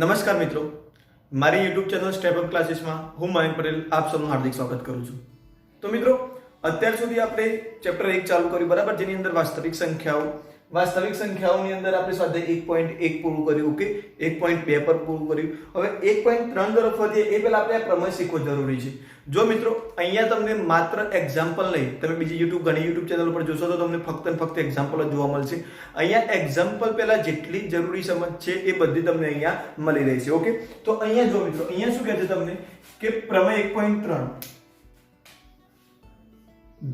નમસ્કાર મિત્રો, મારી યુટ્યુબ ચેનલ સ્ટેપ અપ ક્લાસીસમાં હું મયંક પટેલ આપ સૌનું હાર્દિક સ્વાગત કરું છું. તો મિત્રો, અત્યાર સુધી આપણે ચેપ્ટર 1 ચાલુ કર્યું બરાબર, જેની અંદર વાસ્તવિક સંખ્યાઓની અંદર આપણે સ્વાધ્યાય 1.1 પૂરું કર્યું. ઓકે, 1.2 પર પૂરું કર્યું. હવે 1.3 તરફ વધીએ એ પહેલા આપણે આ પ્રમેય શીખવો જરૂરી છે. જો મિત્રો અહીંયા તમને માત્ર એક્ઝામ્પલ નહીં, તમે બીજી ઘણી યુટ્યુબ ચેનલ પર જોશો તો તમને ફક્ત ને ફક્ત એક્ઝામ્પલ જ જોવા મળશે. અહીંયા એક્ઝામ્પલ પહેલા જેટલી જરૂરી સમજ છે એ બધી તમને અહીંયા મળી રહેશે. ઓકે, તો અહીંયા જો મિત્રો, અહીંયા શું કહે છે તમને કે પ્રમેય 1.3,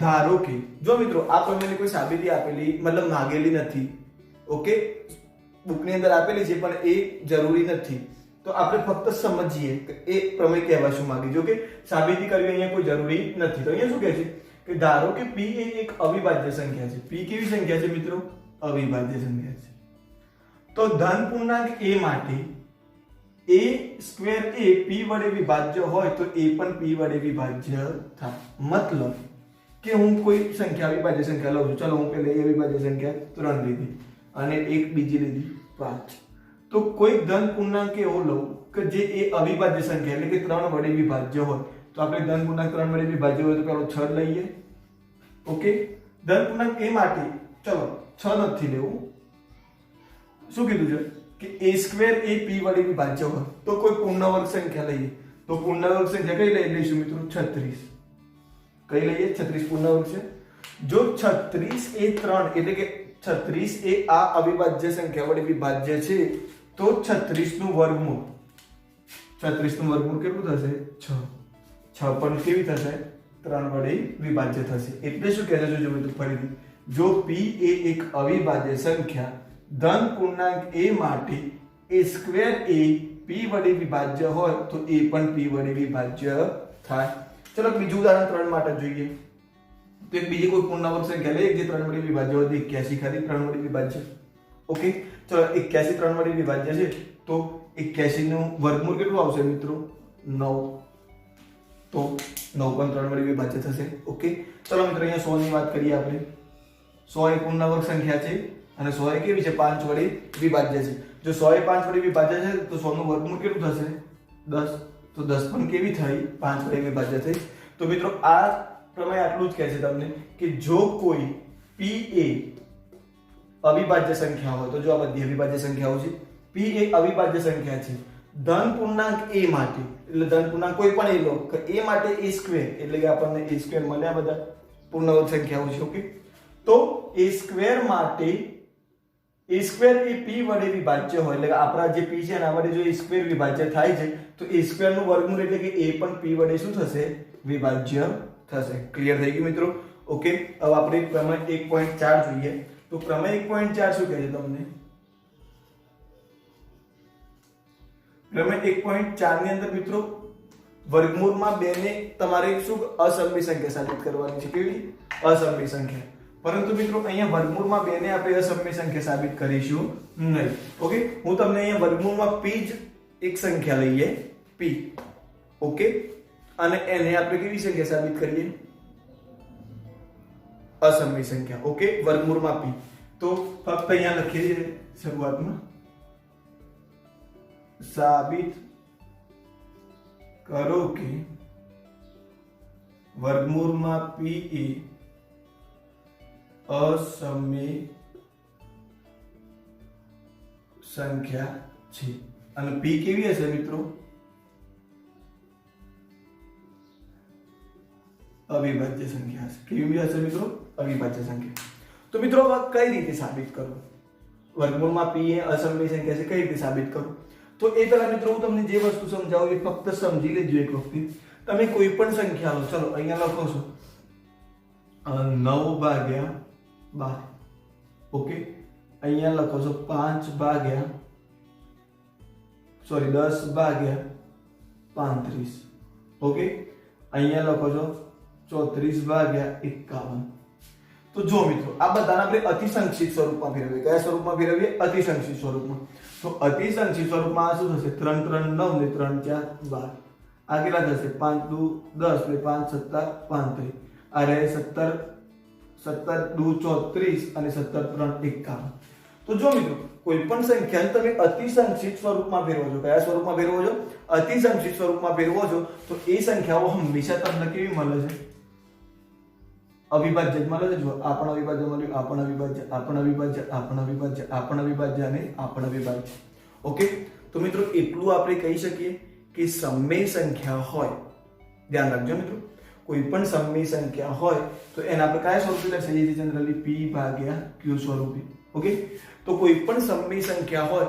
ધારો કે જો મિત્રો આ પ્રમેયની કોઈ સાબિતી આપેલી મતલબ માંગેલી નથી. ઓકે, બુકની અંદર આપેલી છે પણ એ જરૂરી નથી, તો આપણે ફક્ત સમજીએ કે એ પ્રમેય કહેવા શું માંગે છે. ઓકે, સાબિતી કરવી અહીંયા કોઈ જરૂરી નથી. તો અહીંયા શું કહે છે કે ધારો કે p એ એક અવિભાજ્ય સંખ્યા છે. p કેવી સંખ્યા છે મિત્રો? અવિભાજ્ય સંખ્યા છે. તો ધન પૂર્ણાંક a માટે a સ્ક્વેર એ p વડે વિભાજ્ય હોય તો a પણ p વડે વિભાજ્ય થાય. મતલબ કે હું કોઈ સંખ્યા અવિભાજ્ય સંખ્યા લઉં છું. ચલો હું પહેલા એ અવિભાજ્ય સંખ્યા 3 લીધી અને એક બીજી લીધી 5. તો કોઈ ધન પૂર્ણાંક એવો લઉં કે જે એ અવિભાજ્ય સંખ્યા એટલે કે 3 વડે વિભાજ્ય હોય. તો આપણે ધન પૂર્ણાંક 3 વડે વિભાજ્ય હોય તો પેલો 6 લઈએ. ઓકે, ધન પૂર્ણાંક a માટે ચલો 6 નથી લેવું. શું કીધું છે કે a સ્ક્વેર એ p વડે વિભાજ્ય હોય તો કોઈ પૂર્ણ વર્ગ સંખ્યા લઈએ. તો પૂર્ણ વર્ગ સંખ્યા કઈ લઈશું મિત્રો? 36. કઈ લઈએ? 36 પૂર્ણ વર્ગ છે. જો 36 એ 3 એટલે કે 36 એ આ અવિભાજ્ય સંખ્યા વડે વિભાજ્ય છે તો 36 નું વર્ગમૂળ, 36 નું વર્ગમૂળ કેટલું થશે? 6. 6 પણ કેવી થશે? 3 વડે વિભાજ્ય થશે. એટલે શું કહે છે જો મિત્રો ફરીથી, જો p એ એક અવિભાજ્ય સંખ્યા ધન પૂર્ણાંક a માટે a સ્ક્વેર એ p વડે વિભાજ્ય હોય તો a પણ p વડે વિભાજ્ય થાય. ચલો બીજું ઉદાહરણ 3 માટે જોઈએ. તો એક બીજી કોઈ પૂર્ણ વર્ગ સંખ્યા લે જે 3 વડે વિભાજ્ય હોય તો 81 ખાલી 3 વડે વિભાજ્ય. ઓકે, ચલો 81 3 વડે વિભાજ્ય છે તો 81 નું વર્ગમૂળ કેટલું આવશે મિત્રો? 9. તો 9 પણ 3 વડે વિભાજ્ય થશે. ઓકે, ચલો મિત્રો અહીંયા 100 ની વાત કરીએ આપણે. 100 એ પૂર્ણ વર્ગ સંખ્યા છે અને 100 એ કેવી છે? 5 વડે વિભાજ્ય છે. જો 100 એ 5 વડે વિભાજ્ય છે તો 100 નું વર્ગમૂળ કેટલું થશે? 10. તો 10 પણ કેવી થઈ? 5 વડે વિભાજ્ય થઈ. તો મિત્રો આ પ્રમેય આટલું જ કહે છે તમને કે જો કોઈ p એ અવિભાજ્ય સંખ્યા હોય, તો જો આ બધી અવિભાજ્ય સંખ્યાઓ છે, p એ અવિભાજ્ય સંખ્યા છે ધન પૂર્ણાંક a માટે, એટલે ધન પૂર્ણાંક કોઈ પણ એ લો કે a માટે a સ્ક્વેર એટલે કે આપણને a સ્ક્વેર મળ્યા બધા પૂર્ણ વર્ગ સંખ્યાઓ છે. ઓકે, તો a સ્ક્વેર માટે a સ્ક્વેર એ p વડે વિભાજ્ય હોય એટલે કે આપણા જે p છે એના વડે જો a સ્ક્વેર વિભાજ્ય થાય છે તો a સ્ક્વેર નું વર્ગમૂળ એટલે કે a પણ p વડે શું થશે? વિભાજ્ય થશે. ક્લિયર થઈ ગયું મિત્રો? ઓકે, હવે આપણે પ્રમેય 1.4 જોઈએ. તો પ્રમેય 1.4 શું કહે છે તમને? પ્રમેય 1.4 ની અંદર મિત્રો વર્ગમૂળમાં 2 ને તમારે શું અસમમિત સંખ્યા સાબિત કરવાની છે. કેવી? અસમમિત સંખ્યા. પરંતુ મિત્રો અહીંયા વર્ગમૂળમાં 2 ને આપણે અસમમિત સંખ્યા સાબિત કરીશું નહીં. ઓકે, હું તમને અહીંયા વર્ગમૂળમાં p જ એક સંખ્યા લઈએ p. ઓકે, અને એને આપણે કેવી સંખ્યા સાબિત કરીએ? અસમમિત સંખ્યા. ઓકે, વર્ગમૂળમાં p. તો ફક્ત અહીંયા લખી દઈએ શરૂઆતમાં, સાબિત કરો કે વર્ગમૂળમાં p એ અસમમિત સંખ્યા છે. અને p કેવી હશે મિત્રો? અવિભાજ્ય સંખ્યા હશે. કેવી હશે મિત્રો? અવિભાજ્ય સંખ્યા. તો મિત્રો હવે કઈ રીતે સાબિત કરું? વર્ગમૂળમાં p એ અસમમિત સંખ્યા છે, કઈ રીતે સાબિત કરું? તો એ પહેલા મિત્રો હું તમને જે વસ્તુ સમજાવું એ ફક્ત સમજી લેજો એક વખતે. તમે કોઈ પણ સંખ્યા લો. ચલો અહીંયા લખો છો 9/12. ઓકે, અહીંયા લખો છો 10/35. ઓકે, અહીંયા લખો છો 34/51. તો જો મિત્રો આ બધાને આપણે અતિસંક્ષિપ્ત સ્વરૂપમાં ફેરવીએ. કયા સ્વરૂપમાં ફેરવીએ? અતિસંક્ષિપ્ત સ્વરૂપમાં. તો અતિસંક્ષિપ્ત સ્વરૂપમાં આ શું થશે? 3 3 9 ને 3 4 12. આ કેટલા થશે? 5 2 10 ને 5 7 35. આ રહે 17 17 2 34 અને 17 3 51. તો જો મિત્રો કોઈ પણ સંખ્યાને તમે અતિસંક્ષિપ્ત સ્વરૂપમાં ફેરવો છો, કયા સ્વરૂપમાં ફેરવો છો? અતિસંક્ષિપ્ત સ્વરૂપમાં ફેરવો છો તો એ સંખ્યાઓ હંમેશા તમને કેવી મળે છે? અવિભાજ્ય મળે છે. જો આપણ અવિભાજ્ય મળ્યું, આપણ અવિભાજ્ય, આપણ અવિભાજ્ય, આપણ અવિભાજ્ય, આપણ અવિભાજ્ય અને આપણ અવિભાજ્ય. ઓકે, તો મિત્રો એટલું આપણે કહી શકીએ કે સમય સંખ્યા હોય, ધ્યાન રાખજો મિત્રો, કોઈ પણ સમય સંખ્યા હોય તો એના આપણે કયા સ્વરૂપે લખીએ છીએ? જનરલી p ભાગ્યા q સ્વરૂપે. ઓકે, તો કોઈ પણ સમય સંખ્યા હોય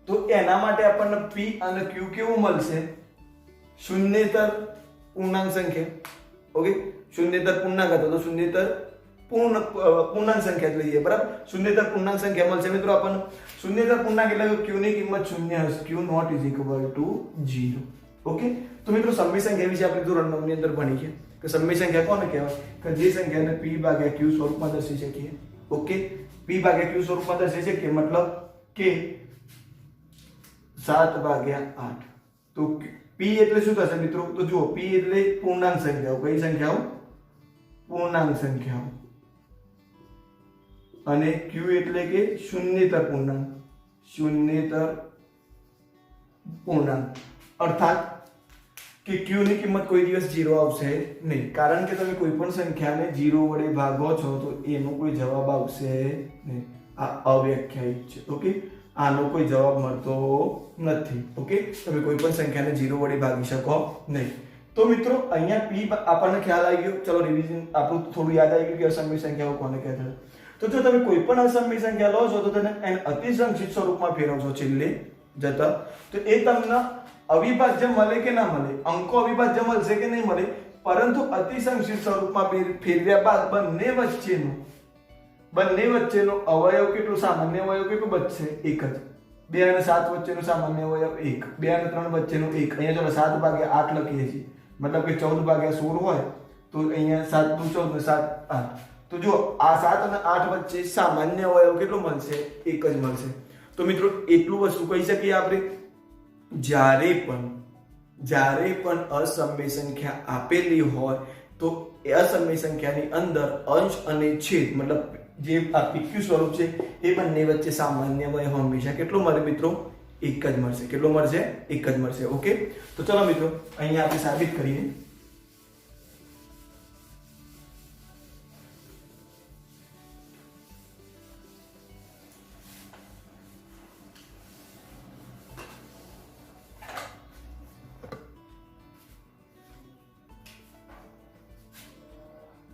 તો એના માટે આપણને p અને q કેવું મળશે? શૂન્યેતર પૂર્ણાંક સંખ્યા. ઓકે, શૂન્યેતર પૂર્ણાંક હતો તો શૂન્યેતર પૂર્ણાંક સંખ્યા જ લઈએ, બરાબર? શૂન્યેતર પૂર્ણાંક સંખ્યા મળશે મિત્રો આપણને. શૂન્યેતર પૂર્ણાંક એટલે q ની કિંમત શૂન્ય હશે, q not is equal to 0. Okay, તો મિત્રો સમય સંખ્યા વિશે આપણે ધોરણ 9 ની અંદર ભણી છે કે સમય સંખ્યા કોને કહેવાય? કે જે સંખ્યાને p ભાગ્યા q સ્વરૂપમાં દર્શાવી શકીએ. ઓકે, p ભાગ્યા q સ્વરૂપમાં દર્શાવી શકીએ મતલબ કે 7 ભાગ્યા 8. તો p એટલે શું થશે મિત્રો? તો જુઓ, p એટલે પૂર્ણાંક સંખ્યાઓ. કઈ સંખ્યાઓ? પૂર્ણાંક સંખ્યાઓ. અને q એટલે કે શૂન્યેતર પૂર્ણાંક. શૂન્યેતર પૂર્ણાંક અર્થાત કે q ની કિંમત કોઈ દિવસ 0 આવશે નહીં, કારણ કે તમે કોઈ પણ સંખ્યાને 0 વડે ભાગો છો તો એનો કોઈ જવાબ આવશે નહીં. આ અવ્યાખ્યાયિત છે. ઓકે, આનો કોઈ જવાબ મળતો નથી. ઓકે, તમે કોઈ પણ સંખ્યાને 0 વડે ભાગી શકો નહીં. તો મિત્રો અહીંયા p આપણને ખ્યાલ આવી ગયો. ચલો રિવિઝન આપણું થોડું યાદ આવી ગયું કે અસમય સંખ્યાઓ કોને કહેવાય. તો જો તમે કોઈ પણ અસમય સંખ્યા લો છો તો તેને અતિસંક્ષિપ્ત સ્વરૂપમાં ફેરવશો છેલ્લે જતા, તો એ તમને અવિભાજ્ય મળે કે ના મળે? અંકો અવિભાજ્ય મળશે કે નહીં મળે? પરંતુ અતિસંક્ષિપ્ત સ્વરૂપમાં ફેરવ્યા બાદ બંને વચ્ચેનો અવયવ કેટલો? સામાન્ય અવયવ કેટલું બચશે? એક જ. 2 અને 7 વચ્ચેનો સામાન્ય અવયવ 1, 2 અને 3 વચ્ચેનો 1. અહીંયા ચલો 7 ભાગ્યા 8 લખીએ છીએ, મતલબ કે 14 ભાગ્યા 16 હોય તો અહીંયા 7 દુ 14 ને 7 8. તો જો આ 7 અને 8 વચ્ચે સામાન્ય અવયવ કેટલો મળશે? એક જ મળશે. તો મિત્રો એટલું વસ્તુ કહી શકીએ આપણે, જ્યારે પણ અસમય સંખ્યા આપેલી હોય તો એ અસમય સંખ્યાની અંદર અંશ અને છેદ મતલબ જે આ PQ સ્વરૂપ છે એ બંને વચ્ચે સામાન્ય અવયવ હંમેશા કેટલો મળે મિત્રો? એક જ મળશે. કેટલો મળશે? એક જ મળશે. ઓકે, તો ચલો મિત્રો અહીંયા આપણે સાબિત કરીએ.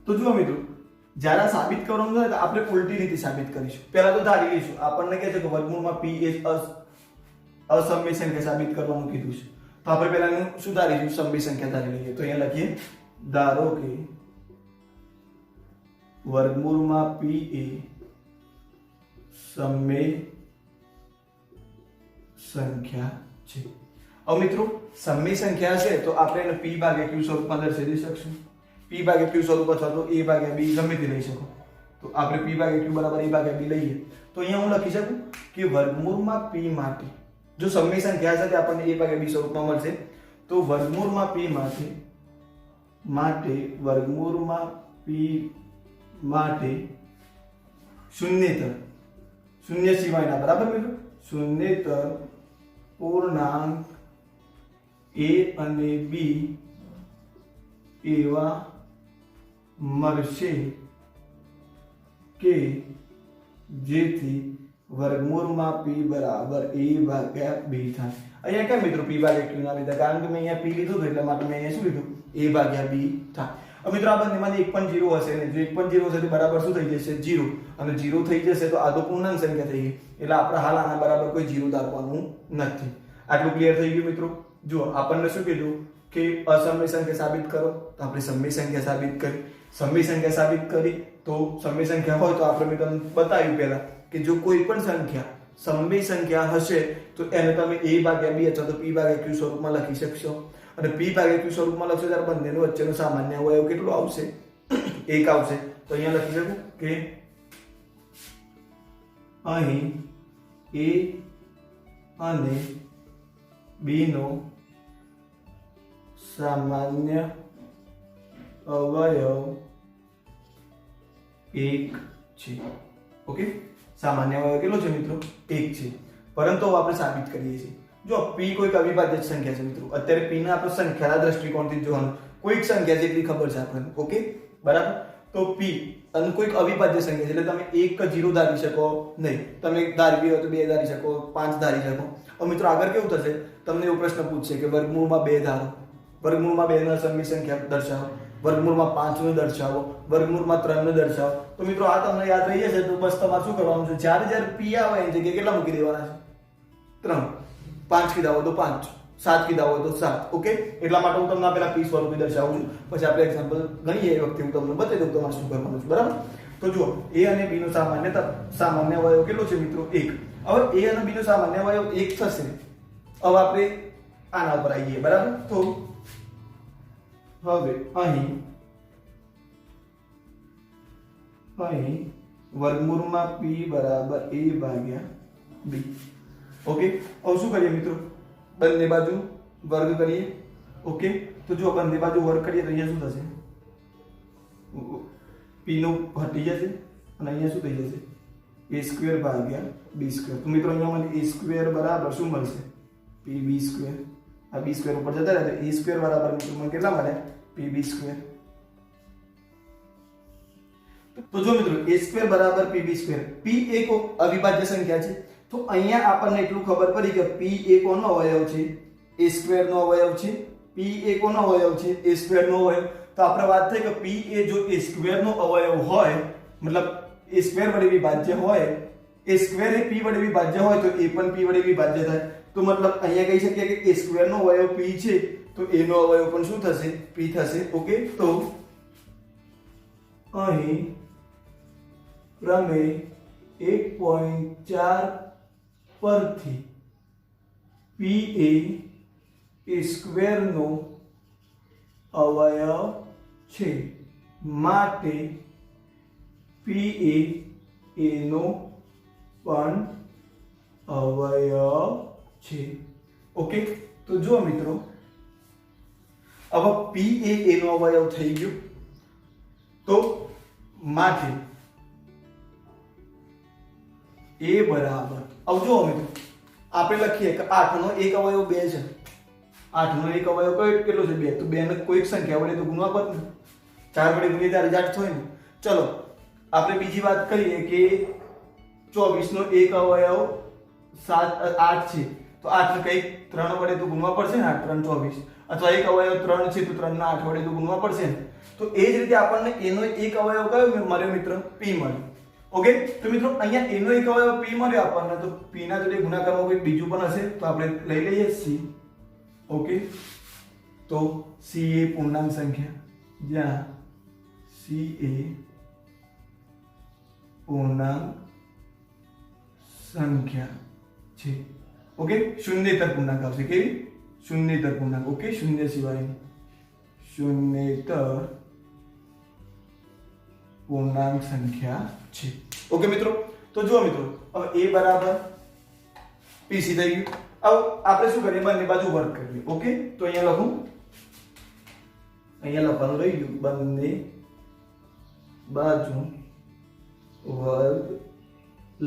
તો જુઓ મિત્રો, જ્યારે સાબિત કરવાનું હોય તો આપણે ઉલટી રીતે સાબિત કરીશું. પહેલા તો ધારી લઈશું, આપણને કહે છે કે વર્ગમૂળમાં p એ અસમય સંખ્યા સાબિત કરવાનું કીધું છે. તો આપણે પહેલા શું ધારીશું? સમય સંખ્યા ધારી લઈએ. તો અહીંયા લખીએ, ધારો કે વર્ગમૂળમાં p એ સમય સંખ્યા છે. હવે મિત્રો સમય સંખ્યા છે તો આપણે એને p ભાગ્યા q સ્વરૂપમાં દર્શાવી શકશું. p ભાગ્યા q સ્વરૂપ અથવા તો a ભાગ્યા b ગમે તે લઈ શકો. તો આપણે p ભાગ્યા q બરાબર a ભાગ્યા b લઈએ તો અહીંયા હું લખી શકું કે વર્ગમૂળમાં p માટે જો સમય સંખ્યા છે તે આપણને a ભાગ્યા b સ્વરૂપમાં મળશે. તો વર્ગમૂળમાં p માટે વર્ગમૂળમાં p માટે શૂન્યેતર, શૂન્ય સિવાયના, બરાબર મિત્રો, શૂન્યેતર પૂર્ણાંક a અને b એવા મળશે કે જેથી વર્ગમૂળમાં p બરાબર a ભાગ્યા b થાય. અહીંયા કેમ મિત્રો p ભાગ્યા q ના લીધા? કારણ કે મેં અહીંયા p લીધું હતું એટલે માટે મેં અહીંયા શું લીધું? a ભાગ્યા b થાય. હવે મિત્રો આ બંનેમાંથી એક પણ 0 હશે ને, જો એક પણ 0 હશે તો બરાબર શું થઈ જશે? 0. અને 0 થઈ જશે તો આ તો પૂર્ણાંક સંખ્યા થઈ ગઈ, એટલે આપણે હાલ આના બરાબર કોઈ 0 દાખવવાનું નથી. આટલું ક્લિયર થઈ ગયું મિત્રો? જુઓ, આપણને શું કીધું કે અસમય સંખ્યા સાબિત કરો, તો આપણે સમય સંખ્યા સાબિત કરી. સમય સંખ્યા સાબિત કરી તો સમય સંખ્યા હોય તો આપણે મેં તમને બતાવ્યું પહેલા કે જો કોઈ પણ સંખ્યા સમય સંખ્યા હશે તો એને તમે a ભાગ્યા b અથવા તો p ભાગ્યા q સ્વરૂપમાં લખી શકશો. અને p ભાગ્યા q સ્વરૂપમાં લખશો ત્યારે બંનેનો વચ્ચેનો સામાન્ય અવયવ કેટલો આવશે? 1 આવશે. તો અહીંયા લખી શકું કે અહીં a અને b નો સામાન્ય અવયવ 1 છે. ઓકે, સામાન્ય અવયવ કેટલો છે મિત્રો? 1 છે. પરંતુ હવે આપણે સાબિત કરીએ છીએ. જો p કોઈક અવિભાજ્ય સંખ્યા છે મિત્રો. અત્યારે p ને આપણે સંખ્યાના દ્રષ્ટિકોણથી જોવાનું. કોઈક સંખ્યા છે એટલી ખબર છે આપણને. ઓકે, બરાબર? તો p અને કોઈક અવિભાજ્ય સંખ્યા છે એટલે તમે 1 કે 0 ધારી શકો નહીં. તમે ધારવી હોય તો 2 ધારી શકો, 5 ધારી શકો. હવે મિત્રો આગળ કેવું થશે? તમને એવો પ્રશ્ન પૂછશે કે વર્ગમૂળમાં 2 ધારો, વર્ગમૂળમાં 2 ના સમની સંખ્યા દર્શાવો, વર્ગમૂળમાં 5 ને દર્શાવો, વર્ગમૂળમાં 3 ને દર્શાવો. તો મિત્રો આ તમને યાદ રહી જશે. તો બસ તમારે શું કરવાનું છે? જ્યારે જ્યારે p આવે એની જગ્યાએ કેટલા મૂકી દેવાના છે? 3. 5 કીધા હોય તો 5, 7 કીધા હોય તો 7. ઓકે, એટલા માટે હું તમને પેલા p સ્વરૂપે દર્શાવું છું. પછી આપણે એક્ઝામ્પલ ગણીએ એ વખતે હું તમને બતાવી દઉં તમારે શું કરવાનું છે. બરાબર? તો જુઓ, a અને b નો સામાન્ય અવયવ કેટલો છે મિત્રો? 1. હવે a અને b નો સામાન્ય અવયવ 1 થશે. હવે આપણે આના ઉપર આવીએ. બરાબર? તો હવે અહીં વર્ગમૂળમાં p બરાબર a ભાગ્યા b. ઓકે, હવે શું કરીએ મિત્રો? બંને બાજુ વર્ગ કરીએ. ઓકે, તો જો બંને બાજુ વર્ગ કરીએ તો અહીંયા શું થશે? p નું હટી જશે અને અહીંયા શું થઈ જશે? a² ભાગ્યા b². તો મિત્રો અહીંયા મને a² બરાબર શું મળશે? pb². આ b² ઉપર જતા રહે તો a² બરાબર મિત્રો મને કેટલા મળે? pb². તો જો મિત્રો a² બરાબર pb². p એક અવિભાજ્ય સંખ્યા છે. તો અહીંયા આપણને એટલું ખબર પડી કે p એ કોનો અવયવ છે? a² નો અવયવ છે. p એ કોનો અવયવ છે? a² નો અવયવ. તો આપણે વાત થઈ કે p એ જો a² નો અવયવ હોય, મતલબ a² વડે વિભાજ્ય હોય, a² એ p વડે વિભાજ્ય હોય તો a પણ p વડે વિભાજ્ય થાય. તો મતલબ અહીંયા કહી શકીએ કે a² નો અવયવ p છે તો a નો અવયવ પણ શું થશે? p થશે. ઓકે, તો અહીં પ્રમેય 1.4 પરથી p એ a² નો અવયવ છે, માટે p એ a નો પણ અવયવ છે. ઓકે, તો જો મિત્રો હવે p એ a નો અવયવ થઈ ગયો તો માટે a બરાબર, હવે જો મિત્રો આપણે લખીએ કે 8 નો એક અવયવ 2 છે. 8 નો એક અવયવ કેટલો છે? 2. તો 2 ને કોઈક સંખ્યા વડે તો ગુણવા પડે ને. 4 વડે ગુણીએ ત્યારે 8 થાય ને. ચલો આપણે બીજી વાત કરીએ કે 24 નો એક અવયવ 8 છે. તો 8 ને કઈક 3 વડે તો ગુણવા પડશે ને. 8 3 24. અથવા એક અવયવ 3 છે તો 3 ના 8 વડે તો ગુણવા પડશે ને. તો એ જ રીતે આપણને a નો એક અવયવ કયો મળ્યો મિત્રો? p મળ્યો. ઓકે, તો મિત્રો અહીંયા a નો એક અવયવ p મળ્યો આપણને. તો p ના જોડે ગુણાકારમાં કોઈ બીજું પણ હશે તો આપણે લઈ લઈએ c. ઓકે, તો c એ પૂર્ણાંક સંખ્યા, જ્યાં c એ પૂર્ણાંક સંખ્યા છે. ઓકે, શૂન્યેતર પૂર્ણાંક આવશે. કેવી? શૂન્યેતર પૂર્ણાંક. ઓકે, શૂન્ય સિવાયની શૂન્યેતર પૂર્ણાંક સંખ્યા છે. ઓકે મિત્રો, તો જુઓ મિત્રો હવે a બરાબર pc થઈ ગયું. હવે આપણે શું કરીએ? બંને બાજુ વર્ગ કરીએ. ઓકે, તો અહીંયા લખું, અહીંયા લખવાનું રહી ગયું બંને બાજુ વર્ગ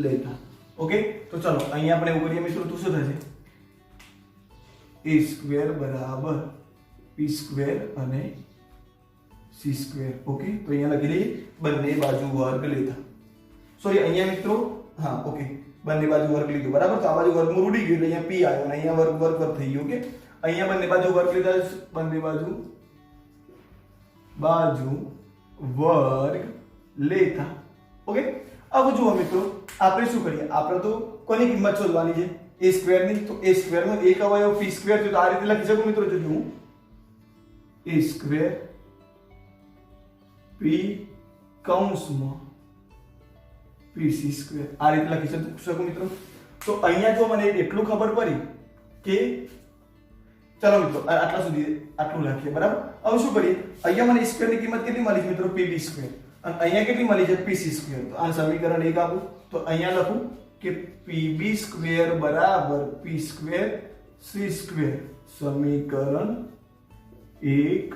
લેતા. ઓકે, તો ચલો અહીંયા આપણે એવું કરીએ મિત્રો. તો શું થશે? a² બરાબર p² અને c². ઓકે, તો અહીંયા લખી દઈએ બંને બાજુ વર્ગ લેતા. સોરી, અહીંયા મિત્રો હા ઓકે, બંને બાજુ વર્ગ લીધું. બરાબર? તો આ બાજુ વર્ગમૂળ ઉડી ગયું એટલે અહીંયા p આવ્યો અને અહીંયા વર્ગ વર્ગ વર્ગ થઈ ગયો. ઓકે, અહીંયા બંને બાજુ વર્ગ લીધા, બંને બાજુ વર્ગ લેતા. ઓકે, હવે જુઓ મિત્રો આપણે શું કરીએ? આપણે તો કોની કિંમત શોધવાની છે? a² ની. તો a² નો એક અવયવ p² છે. તો આ રીતે લખી શકું મિત્રો. જો હું a² p કૌંસમાં pc² આ રીતે લખી શકું મિત્રો. તો અહીંયા જો મને એટલું ખબર પડી કે ચલો મિત્રો આટલા સુધી આટલું લખીએ. બરાબર? હવે શું કરીએ? અહીંયા મને a² ની કિંમત કેટલી મળી છે મિત્રો? pb² અને અહીંયા કેટલી મળી છે? pc². તો આ સમીકરણ 1 આપું તો અહીંયા લખું કે pb² બરાબર p² c². સમીકરણ 1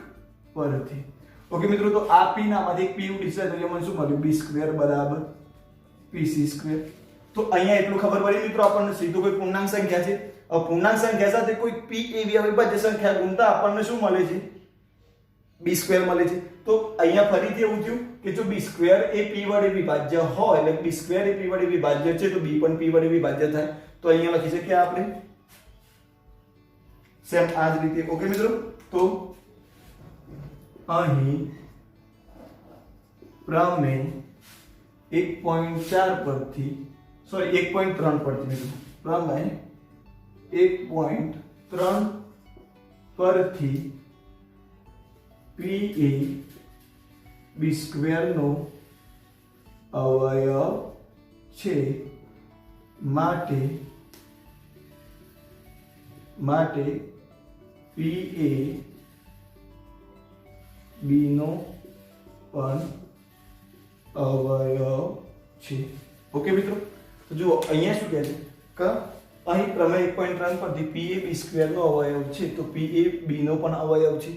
પરથી. ઓકે મિત્રો, તો આ p નામાંથી p ઉડી જશે તો મને શું મળ્યું? b² બરાબર pc². તો અહીંયા એટલું ખબર પડી મિત્રો આપણને સીધું કોઈ પૂર્ણાંક સંખ્યા છે. હવે પૂર્ણાંક સંખ્યા સાથે કોઈ p એવી અવિભાજ્ય સંખ્યા ગુણતા આપણને શું મળે છે? b² મળે છે. તો અહીંયા ફરીથી એવું થયું કે જો b² એ p વડે વિભાજ્ય હોય એટલે b² એ p વડે વિભાજ્ય છે તો b પણ p વડે વિભાજ્ય થાય. તો અહીંયા લખી શકીએ આપણે સેમ આ જ રીતે. ઓકે મિત્રો, તો અહીં પ્રમેય 1.4 પરથી સોરી 1.3 પરથી મિત્રો પ્રમેય 1.3 પરથી p એ b² નો અવયવ છે માટે p એ b નો પણ અવયવ છે. ઓકે મિત્રો, તો જુઓ અહીંયા શું કહે છે કે અહીં પ્રમેય 1.3 પરથી p એ b² નો અવયવ છે તો p એ b નો પણ અવયવ છે.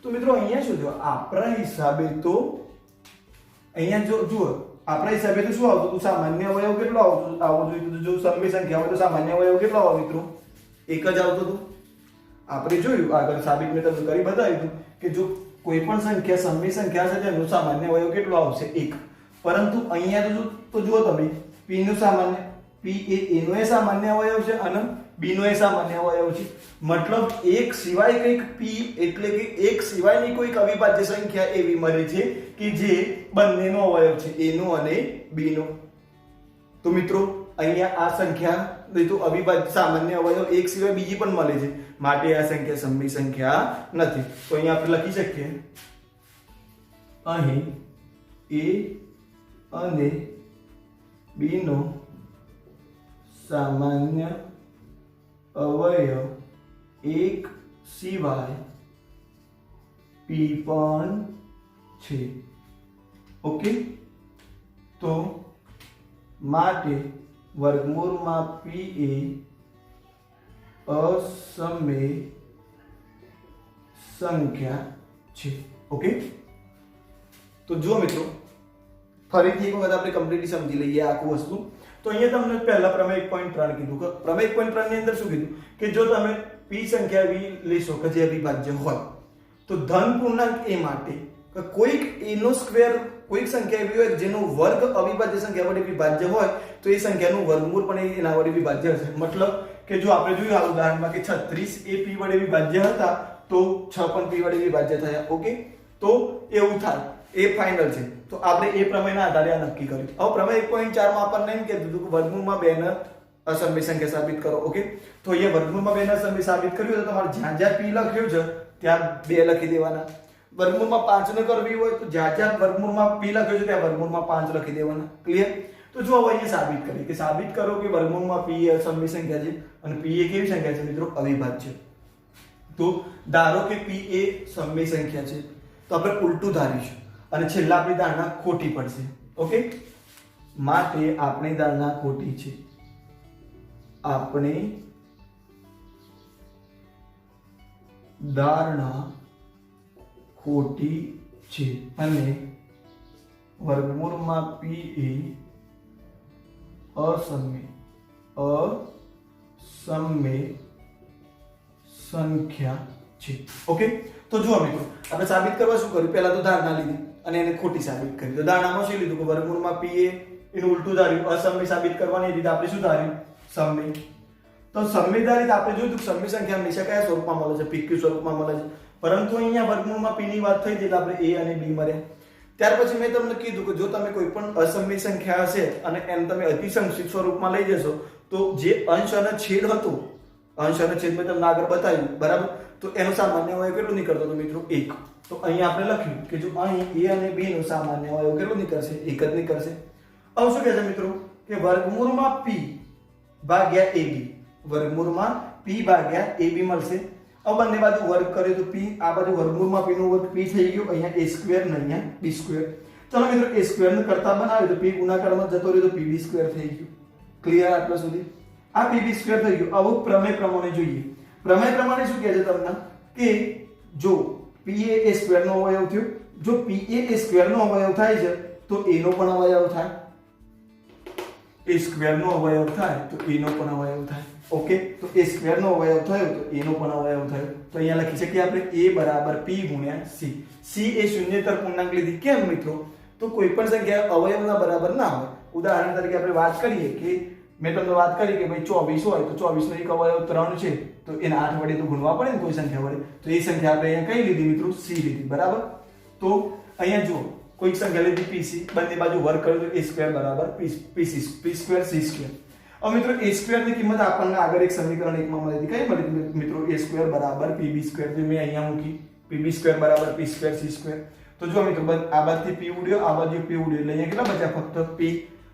તો મિત્રો અહીંયા શું થયું? આપણા હિસાબે તો અહીંયા જો જુઓ આપણા હિસાબે તો શું આવતું હતું? સામાન્ય અવયવ કેટલો આવવો જોઈએ? જો સમય સંખ્યા હોય તો સામાન્ય અવયવ કેટલો આવે મિત્રો? એક જ આવતો હતો. આપણે જોયું આગળ સાબિત મેં તમને કરી બતાવ્યું હતું કે જો કોઈ પણ સંખ્યા સમય સંખ્યા છે તેનો સામાન્ય અવયવ કેટલો આવશે? એક. પરંતુ અહીંયા તો જુઓ તમે p નો સામાન્ય p એ a નો એ સામાન્ય અવયવ છે અને b નો એ સામાન્ય અવયવ છે. મતલબ એક સિવાય કંઈક p એટલે કે એક સિવાયની કોઈક અવિભાજ્ય સંખ્યા એવી મળે છે કે જે બંનેનો અવયવ છે, a નો અને b નો. તો મિત્રો અહીંયા આ સંખ્યા તો અવિભાજ્ય સામાન્ય અવયવ એક સિવાય બીજી પણ મળે છે માટે આ સંખ્યા સમય સંખ્યા નથી. તો અહીંયા આપણે લખી શકીએ અહીં a અને b નો સામાન્ય અવયવ એક સિવાય p પણ છે. ઓકે, તો માટે વર્ગમૂળમાં p એ અસમય સંખ્યા છે. ઓકે, તો જુઓ મિત્રો ફરીથી એક વખત આપણે કમ્પ્લીટલી સમજી લઈએ આખું વસ્તુ. તો અહીંયા તમને પહેલા પ્રમેય 1.3 કીધું કે પ્રમેય 1.3 ની અંદર શું કીધું કે જો તમે p સંખ્યા એવી લેશો કે જે અવિભાજ્ય હોય તો ધન પૂર્ણાંક a માટે કે કોઈક a નો સ્ક્વેર કોઈક સંખ્યા એવી હોય જેનો વર્ગ અવિભાજ્ય સંખ્યા વડે વિભાજ્ય હોય તો એ સંખ્યાનું વર્ગમૂળ પણ એના વડે વિભાજ્ય હશે. મતલબ કે જો આપણે જોયું આ ઉદાહરણમાં કે 36 એ p વડે વિભાજ્ય હતા તો 6 પણ p વડે વિભાજ્ય થયા. ઓકે, તો એવું થાય એ ફાઇનલ છે. તો આપણે એ પ્રમેયના આધારે આ નક્કી કર્યું. હવે પ્રમેય 1.4 માં આપણને એમ કીધું કે વર્ગમૂળમાં 2 ને અસમય સંખ્યા સાબિત કરો. ઓકે, તો અહીંયા વર્ગમૂળમાં 2 ને અસમય સાબિત કર્યું તો તમારે જ્યાં જ્યાં p લખ્યું છે ત્યાં 2 લખી દેવાના. વર્ગમૂળમાં 5 ને કરવી હોય તો જ્યાં જ્યાં વર્ગમૂળમાં p લખ્યું છે ત્યાં વર્ગમૂળમાં 5 લખી દેવાના. ક્લિયર? તો જો હવે અહીંયા સાબિત કરીએ કે સાબિત કરો કે વર્ગમૂળમાં p એ અસમય સંખ્યા છે અને p એ કેવી સંખ્યા છે મિત્રો? અવિભાજ્ય. તો ધારો કે p એ સમય સંખ્યા છે તો આપણે ઉલટું ધારીશું અને છેલ્લા આપણી ધારણા ખોટી પડશે. ઓકે, માટે આપણી ધારણા ખોટી છે. આપણી ધારણા ખોટી છે અને વર્ગમૂળમાં p એ અસમય સંખ્યા છે. ઓકે, તો જુઓ મિત્રો આપણે સાબિત કરવા શું કર્યું? પહેલા તો ધારણા લીધી અને એને ખોટી સાબિત કરી. તો ધારણામાં શું લીધું કે વર્ગમૂળમાં p એ એનું ઉલટું ધાર્યું. અસમય સાબિત કરવાની રીતે આપણે શું ધાર્યું? સમય. તો સમય ધારિત આપણે જોયું કે સમય સંખ્યા હંમેશા કયા સ્વરૂપમાં મળે છે? pq સ્વરૂપમાં મળે છે. પરંતુ અહીંયા વર્ગમૂળમાં p ની વાત થઈ એટલે આપણે a અને b મળ્યા. ત્યાર પછી મેં તમને કીધું કે જો તમે કોઈ પણ અસમય સંખ્યા હશે અને એમ તમે અતિસંક્ષિપ્ત સ્વરૂપમાં લઈ જશો તો જે અંશ અને છેદ હતો, અંશ અને છેદ મેં તમને આગળ બતાવ્યું બરાબર, તો એનો સામાન્ય અવયવ કેટલો નીકળતો હતો મિત્રો? 1. તો અહીંયા આપણે લખ્યું કે જો અહીં a અને b નો સામાન્ય અવયવ કેટલો નીકળશે? 1 જ નીકળશે. હવે શું કહે છે મિત્રો કે વર્ગમૂળમાં p ભાગ્યા ab, વર્ગમૂળમાં p ભાગ્યા ab મળશે. अब બંને બાજુ વર્ગ કર્યો તો p, આ બાજુ વર્ગમૂળમાં p નો વર્ગ p થઈ ગયો, અહીંયા a² ને અહીંયા b². ચલો મિત્રો a² ને કરતા બનાવ્યો તો p ગુણાકારમાં જતો રહ્યો તો pb² થઈ ગયું. ક્લિયર આટલા સુધી? આ pb² થઈ ગયું. હવે પ્રમેય પ્રમાણે જોઈએ. પ્રમેય પ્રમાણે શું કહે છે તમને કે જો p એ a² નો અવયવ થયો, જો p એ a² નો અવયવ થાય છે તો a નો પણ અવયવ થાય. એ સ્ક્વેરનો અવયવ થાય તો એનો પણ અવયવ થાય. ઓકે, તો એ સ્ક્વેરનો અવયવ થયો તો એનો પણ અવયવ થયો. તો અહીંયા લખી શકીએ આપણે a બરાબર p ગુણ્યા c. c એ શૂન્યેતર પૂર્ણાંક લીધી. કેમ મિત્રો? તો કોઈ પણ સંખ્યા અવયવના બરાબર ના હોય. ઉદાહરણ તરીકે આપણે વાત કરીએ કે મેં તમને વાત કરી કે ભાઈ 24 હોય તો 24 નો એક અવયવ 3 છે તો એને 8 વડે તો ગુણવા પડે ને કોઈ સંખ્યા વડે. તો એ સંખ્યા આપણે અહીંયા કઈ લીધી મિત્રો? c લીધી. બરાબર. તો અહીંયા જુઓ કોઈક સંખ્યા લીધી pc, બંને બાજુ વર્ગ કર્યો તો a સ્ક્વેર બરાબર p સ્ક્વેર c સ્ક્વેર. હવે મિત્રો a સ્ક્વેર ની કિંમત આપણને આગળ એક સમીકરણ 1 માં મળી હતી. કઈ મળી હતી મિત્રો? a સ્ક્વેર બરાબર pb સ્ક્વેર. જે મેં અહીંયા મૂકી pb સ્ક્વેર બરાબર p સ્ક્વેર c સ્ક્વેર. તો જો મિત્રો આ બાજુથી p ઉડ્યો, આ બાજુ p ઉડ્યો, એટલે અહીંયા કેટલા બચ્યા? ફક્ત p.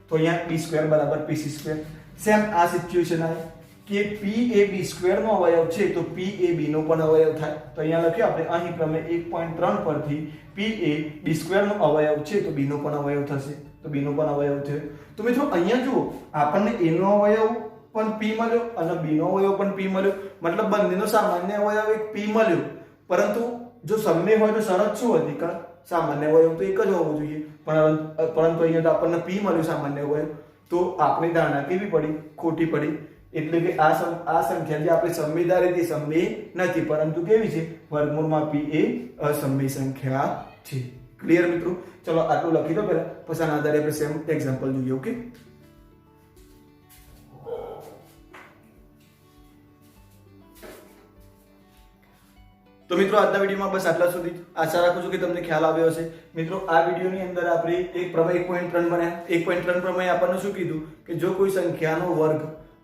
તો અહીંયા b સ્ક્વેર બરાબર pc સ્ક્વેર. સેમ આ સિચ્યુએશન આવે કે p એ b સ્ક્વેર નો અવયવ છે તો p એ b નો પણ અવયવ થાય. તો અહીંયા લખ્યું આપણે અહીં પ્રમેય 1.3 પરથી p એ b સ્ક્વેર નો અવયવ છે તો b નો પણ અવયવ થશે. તો b નો પણ અવયવ થયો. તો મિત્રો અહીંયા જુઓ આપણને a નો અવયવ પણ p મળ્યો અને b નો અવયવ પણ p મળ્યો. મતલબ બંનેનો સામાન્ય અવયવ એક p મળ્યો. પરંતુ જો સમય હોય તો શરત શું હતી? કે સામાન્ય અવયવ તો એક જ હોવો જોઈએ. પરંતુ અહીંયા તો આપણને p મળ્યું સામાન્ય અવયવ. તો આપણી ધારણા કેવી પડી? ખોટી પડી. એટલે કે આ સંખ્યા જે આપણે સમય ધારી તે સમય નથી, પરંતુ કેવી છે? વર્ગમૂળમાં p એ અસમય સંખ્યા છે. ક્લિયર મિત્રો? ચલો આટલું લખી દો પહેલા, પછી આના આધારે આપણે સેમ એક્ઝામ્પલ જોઈએ. ઓકે, તો મિત્રો આજના વિડીયોમાં બસ આટલા સુધી. આશા રાખું છું કે તમને ખ્યાલ આવ્યો હશે. મિત્રો આ વિડીયોની અંદર આપણે એક પ્રમેય 1.3 બનાવ્યા. 1.3 પ્રમેય આપણને શું કીધું કે જો કોઈ સંખ્યાનો વર્ગ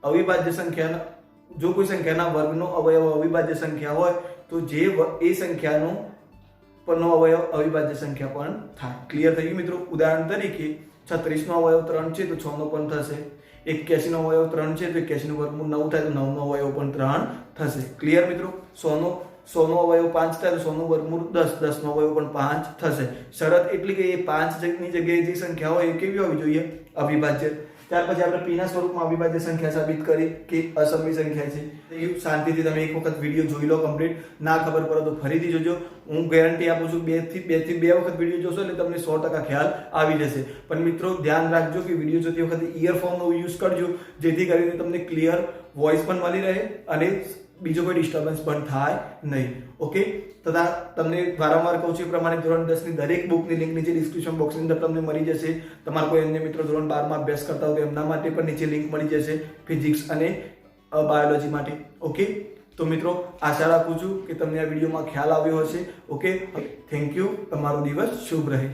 અવિભાજ્ય સંખ્યાનો, જો કોઈ સંખ્યાના વર્ગનો અવયવ અવિભાજ્ય સંખ્યા હોય તો જે એ સંખ્યાનો પરનો અવયવ અવિભાજ્ય સંખ્યા પણ થાય. ક્લિયર થઈ ગયું મિત્રો? ઉદાહરણ તરીકે 36 નો અવયવ 3 છે તો 6 નો પણ થશે. 81 નો અવયવ 3 છે તો 81 નું વર્ગમૂળ 9 થાય તો 9 નો અવયવ પણ 3 થશે. ક્લિયર મિત્રો? 100 નો અવયવ 5 થાય તો 100 નું વર્ગમૂળ 10, 10 નો અવયવ પણ 5 થશે. શરત એટલી કે એ 5 ની જગ્યાએ જે સંખ્યા હોય એ કેવી હોવી જોઈએ? અવિભાજ્ય. ત્યાર પછી આપણે p ના સ્વરૂપમાં અવિભાજ્ય સંખ્યા સાબિત કરી કે અસમય સંખ્યા છે. શાંતિથી તમે એક વખત વિડીયો જોઈ લો કમ્પ્લીટ. ના ખબર પડે તો ફરીથી જોજો. હું ગેરંટી આપું છું 2 થી 2 વખત વિડીયો જોશો એટલે તમને 100% ખ્યાલ આવી જશે. પણ મિત્રો ધ્યાન રાખજો કે વિડીયો જોતી વખતે ઇયરફોનનો યુઝ કરજો, જેથી કરીને તમને ક્લિયર વોઇસ પણ મળી રહે અને બીજો કોઈ ડિસ્ટર્બન્સ પણ થાય નહીં. ઓકે, તથા તમને વારંવાર કહું છું એ પ્રમાણે ધોરણ 10 ની દરેક બુકની લિંક નીચે ડિસ્ક્રિપ્શન બોક્સની અંદર તમને મળી જશે. તમારા કોઈ અન્ય મિત્રો ધોરણ 12 માં અભ્યાસ કરતા હોય તો એમના માટે પણ નીચે લિંક મળી જશે ફિઝિક્સ અને બાયોલોજી માટે. ઓકે, તો મિત્રો આશા રાખું છું કે તમને આ વિડીયોમાં ખ્યાલ આવ્યો હશે. Okay, thank you. તમારો દિવસ શુભ રહે.